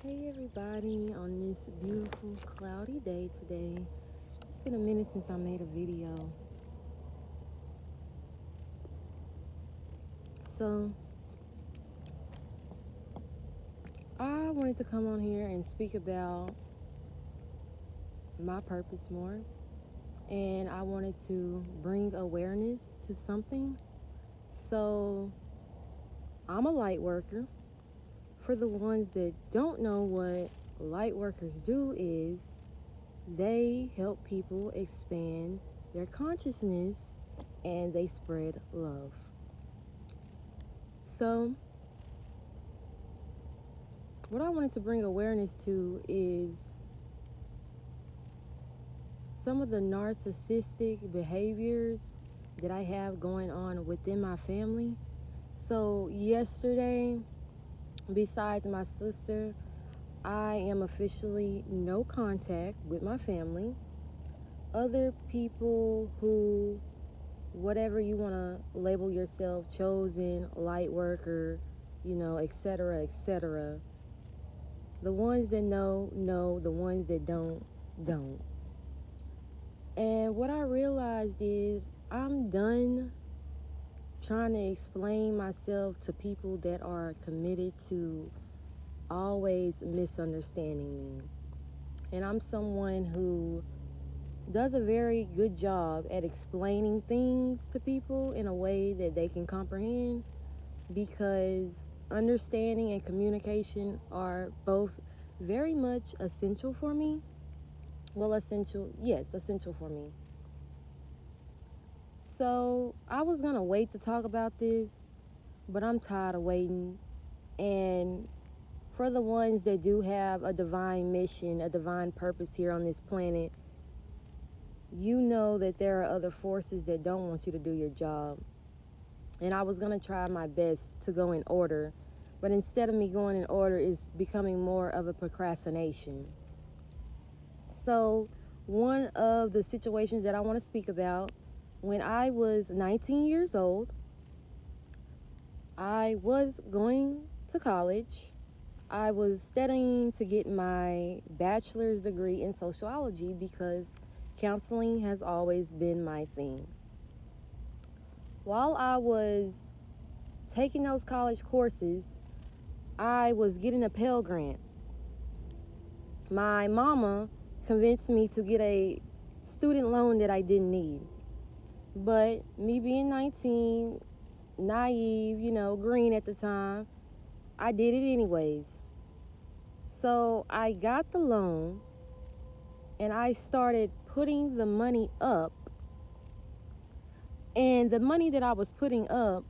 Hey everybody, on this beautiful cloudy day today. It's been a minute since I made a video. So, I wanted to come on here and speak about my purpose more. And I wanted to bring awareness to something. So, I'm a light worker. For the ones that don't know what light workers do is they help people expand their consciousness and they spread love. So, what I wanted to bring awareness to is some of the narcissistic behaviors that I have going on within my family. So, yesterday, besides my sister, I am officially no contact with my family. Other people who, whatever you want to label yourself, chosen, light worker, etc., etc. The ones that know. The ones that don't. And what I realized is I'm done trying to explain myself to people that are committed to always misunderstanding me. And I'm someone who does a very good job at explaining things to people in a way that they can comprehend, because understanding and communication are both very much essential for me. Well, essential for me. So I was gonna wait to talk about this, but I'm tired of waiting. And for the ones that do have a divine mission, a divine purpose here on this planet, you know that there are other forces that don't want you to do your job. And I was gonna try my best to go in order, but instead of me going in order, it's becoming more of a procrastination. So, one of the situations that I want to speak about, when I was 19 years old, I was going to college. I was studying to get my bachelor's degree in sociology because counseling has always been my thing. While I was taking those college courses, I was getting a Pell Grant. My mama convinced me to get a student loan that I didn't need. But me being 19, naive, green at the time, I did it anyways. So I got the loan and I started putting the money up. And the money that I was putting up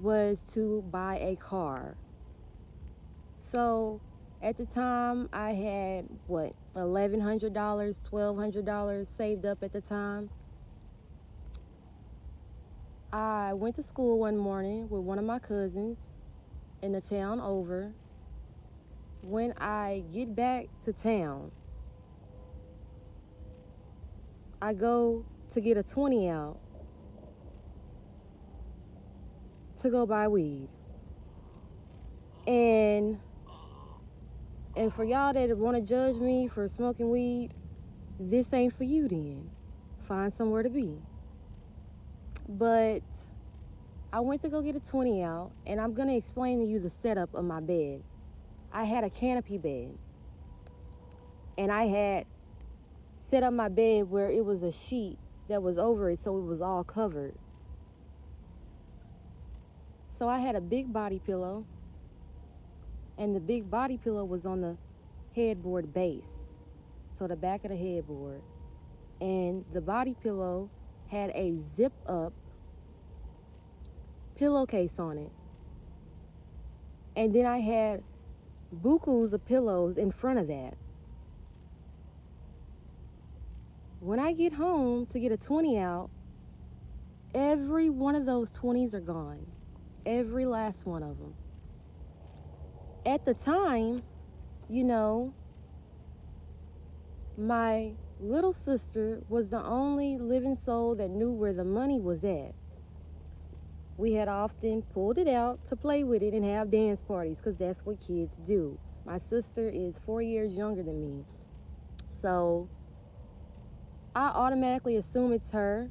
was to buy a car. So at the time I had $1,100, $1,200 saved up at the time. I went to school one morning with one of my cousins in the town over. When I get back to town, I go to get a 20 out to go buy weed. And for y'all that want to judge me for smoking weed, this ain't for you then. Find somewhere to be. But I went to go get a 20 out, and I'm going to explain to you the setup of my bed. I had a canopy bed, and I had set up my bed where it was a sheet that was over it, so it was all covered. So I had a big body pillow, and the big body pillow was on the headboard base, so the back of the headboard. And the body pillow had a zip up pillowcase on it. And then I had bukus of pillows in front of that. When I get home to get a 20 out, every one of those 20s are gone. Every last one of them. At the time, my little sister was the only living soul that knew where the money was at. We had often pulled it out to play with it and have dance parties, because that's what kids do. My sister is 4 years younger than me. So I automatically assume it's her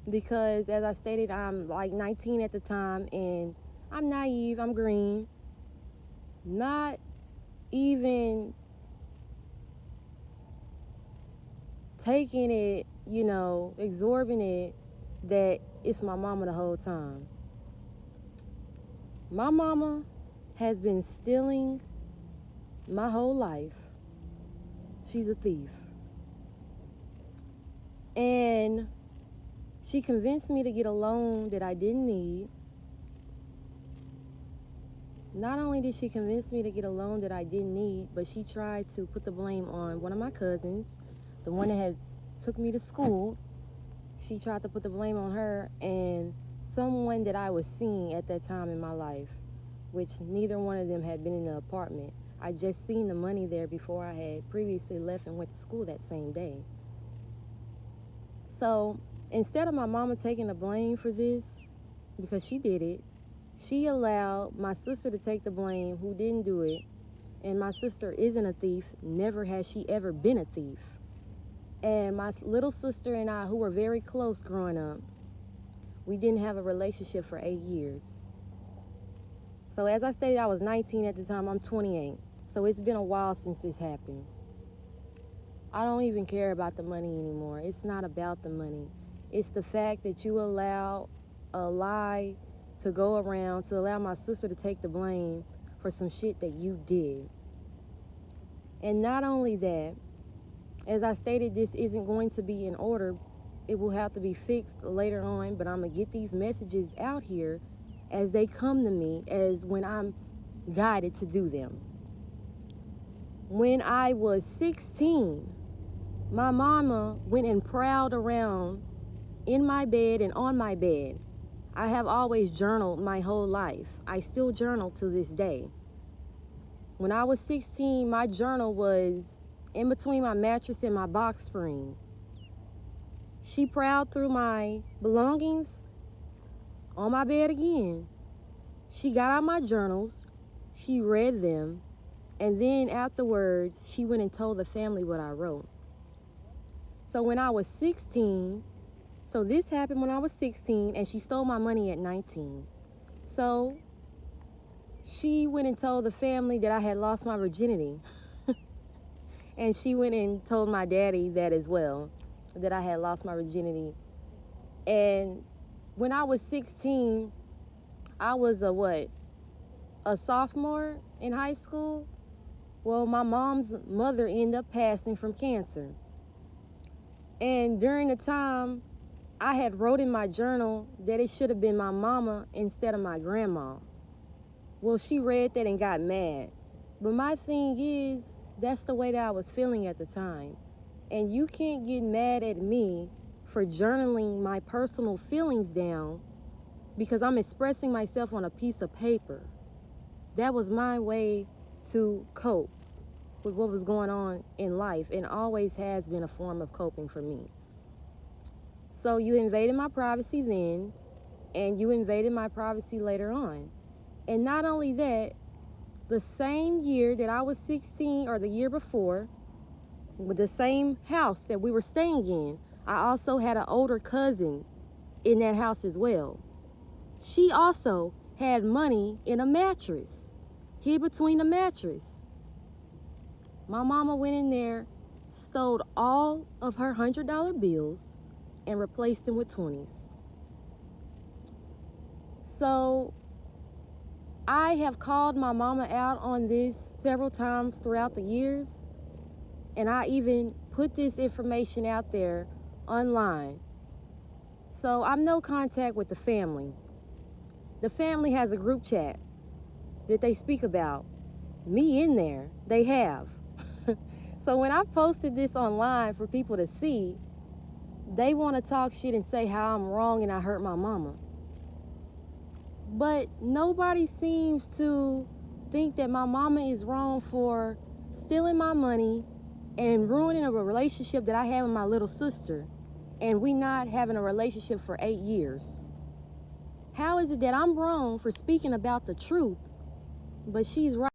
because, as I stated, I'm like 19 at the time and I'm naive, I'm green, not even taking it, absorbing it that it's my mama the whole time. My mama has been stealing my whole life. She's a thief. And she convinced me to get a loan that I didn't need. Not only did she convince me to get a loan that I didn't need, but she tried to put the blame on one of my cousins, the one that had took me to school. She tried to put the blame on her and someone that I was seeing at that time in my life, which neither one of them had been in the apartment. I just seen the money there before I had previously left and went to school that same day. So instead of my mama taking the blame for this, because she did it, she allowed my sister to take the blame who didn't do it. And my sister isn't a thief, never has she ever been a thief. And my little sister and I, who were very close growing up, we didn't have a relationship for 8 years. So as I stated, I was 19 at the time, I'm 28. So it's been a while since this happened. I don't even care about the money anymore. It's not about the money. It's the fact that you allow a lie to go around to allow my sister to take the blame for some shit that you did. And not only that, as I stated, this isn't going to be in order. It will have to be fixed later on, but I'm going to get these messages out here as they come to me, as when I'm guided to do them. When I was 16, my mama went and prowled around in my bed and on my bed. I have always journaled my whole life. I still journal to this day. When I was 16, my journal was in between my mattress and my box spring. She prowled through my belongings on my bed again. She got out my journals, she read them, and then afterwards, she went and told the family what I wrote. So when I was 16, so this happened when I was 16, and she stole my money at 19. So she went and told the family that I had lost my virginity. And she went and told my daddy that as well, that I had lost my virginity. And when I was 16, I was a sophomore in high school. Well, my mom's mother ended up passing from cancer. And during the time, I had wrote in my journal that it should have been my mama instead of my grandma. Well, she read that and got mad. But my thing is, that's the way that I was feeling at the time. And you can't get mad at me for journaling my personal feelings down because I'm expressing myself on a piece of paper. That was my way to cope with what was going on in life, and always has been a form of coping for me. So you invaded my privacy then, and you invaded my privacy later on. And not only that, the same year that I was 16, or the year before, with the same house that we were staying in, I also had an older cousin in that house as well. She also had money in a mattress, hid between the mattress. My mama went in there, stole all of her $100 bills and replaced them with 20s. So I have called my mama out on this several times throughout the years, and I even put this information out there online. So I'm no contact with the family. The family has a group chat that they speak about me in there. They have. So when I posted this online for people to see, they want to talk shit and say how I'm wrong and I hurt my mama. But nobody seems to think that my mama is wrong for stealing my money and ruining a relationship that I have with my little sister, and we not having a relationship for 8 years. How is it that I'm wrong for speaking about the truth, but she's right?